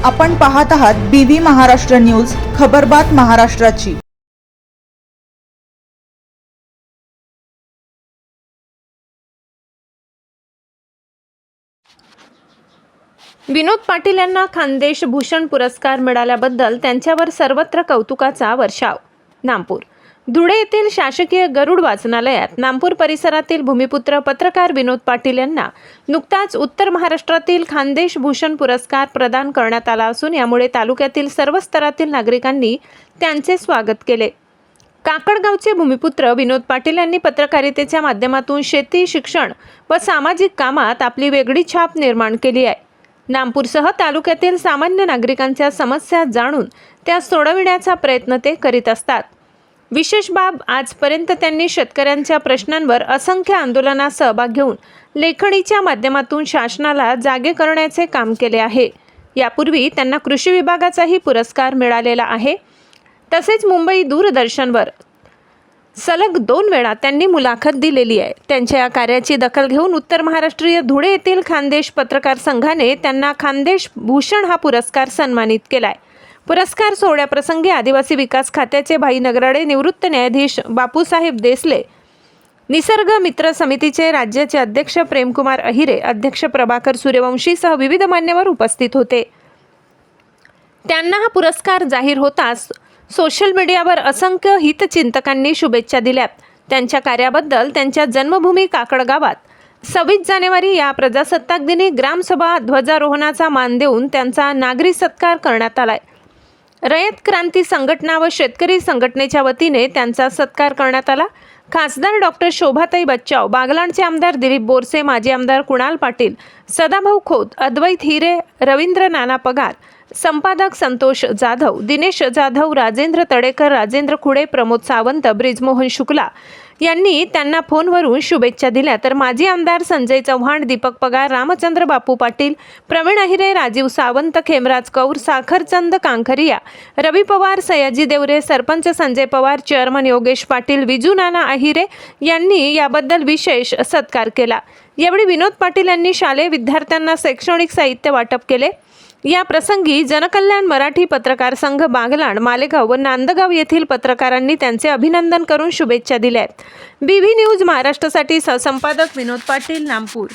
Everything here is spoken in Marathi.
आपण पाहत आहात BV महाराष्ट्र न्यूज, खबरबात महाराष्ट्राची। विनोद पाटील यांना खान्देश भूषण पुरस्कार मिळाल्याबद्दल त्यांच्यावर सर्वत्र कौतुकाचा वर्षाव। नामपूर धुळे येथील शासकीय गरुड वाचनालयात नामपूर परिसरातील भूमिपुत्र पत्रकार विनोद पाटील यांना नुकताच उत्तर महाराष्ट्रातील खान्देश भूषण पुरस्कार प्रदान करण्यात आला असून यामुळे तालुक्यातील सर्व स्तरातील नागरिकांनी त्यांचे स्वागत केले। काकडगावचे भूमिपुत्र विनोद पाटील यांनी पत्रकारितेच्या माध्यमातून शेती, शिक्षण व सामाजिक कामात आपली वेगळी छाप निर्माण केली आहे। नामपूरसह तालुक्यातील सामान्य नागरिकांच्या समस्या जाणून त्या सोडविण्याचा प्रयत्न ते करीत असतात। विशेष बाब, आजपर्यंत त्यांनी शेतकऱ्यांच्या प्रश्नांवर असंख्य आंदोलनात सहभाग घेऊन लेखणीच्या माध्यमातून शासनाला जागे करण्याचे काम केले आहे। यापूर्वी त्यांना कृषी विभागाचाही पुरस्कार मिळालेला आहे। तसेच मुंबई दूरदर्शनवर सलग 2 वेळा त्यांनी मुलाखत दिलेली आहे। त्यांच्या या कार्याची दखल घेऊन उत्तर महाराष्ट्रीय धुळे येथील खान्देश पत्रकार संघाने त्यांना खान्देश भूषण हा पुरस्कार सन्मानित केलाय। पुरस्कार सोहळ्याप्रसंगी आदिवासी विकास खात्याचे भाई नगराडे, निवृत्त न्यायाधीश बापूसाहेब देसले, निसर्ग मित्र समितीचे राज्याचे अध्यक्ष प्रेमकुमार अहिरे, अध्यक्ष प्रभाकर सूर्यवंशी सह विविध मान्यवर उपस्थित होते। त्यांना हा पुरस्कार जाहीर होताच सोशल मीडियावर असंख्य हितचिंतकांनी शुभेच्छा दिल्यात। त्यांच्या कार्याबद्दल त्यांच्या जन्मभूमी काकडगावात 26 जानेवारी या प्रजासत्ताक दिनी ग्रामसभा ध्वजारोहणाचा मान देऊन त्यांचा नागरी सत्कार करण्यात आलाय। रयत क्रांती संघटना व शेतकरी संघटनेच्या वतीने त्यांचा सत्कार करण्यात आला। खासदार डॉक्टर शोभाताई बच्चाव, बागलाणचे आमदार दिलीप बोरसे, माजी आमदार कुणाल पाटील, सदाभाऊ खोत, अद्वैत हिरे, रवींद्र नाना पगार, संपादक संतोष जाधव, दिनेश जाधव, राजेंद्र तडेकर, राजेंद्र खुडे, प्रमोद सावंत, ब्रिजमोहन शुक्ला यांनी त्यांना फोनवरून शुभेच्छा दिल्या। तर माजी आमदार संजय चव्हाण, दीपक पगार, रामचंद्र बापू पाटील, प्रवीण अहिरे, राजीव सावंत, खेमराज कौर, साखरचंद कांखरिया, रवी पवार, सयाजी देवरे, सरपंच संजय पवार, चेअरमन योगेश पाटील, विजू नाना अहिरे यांनी याबद्दल विशेष सत्कार केला। यावेळी विनोद पाटील यांनी शालेय विद्यार्थ्यांना शैक्षणिक साहित्य वाटप केले। या प्रसंगी जनकल्याण मराठी पत्रकार संघ बागलाण, मालेगाव व नांदगाव येथील पत्रकारांनी त्यांचे अभिनंदन करून शुभेच्छा दिल्या आहेत। BV न्यूज महाराष्ट्रासाठी सहसंपादक विनोद पाटील, नामपूर।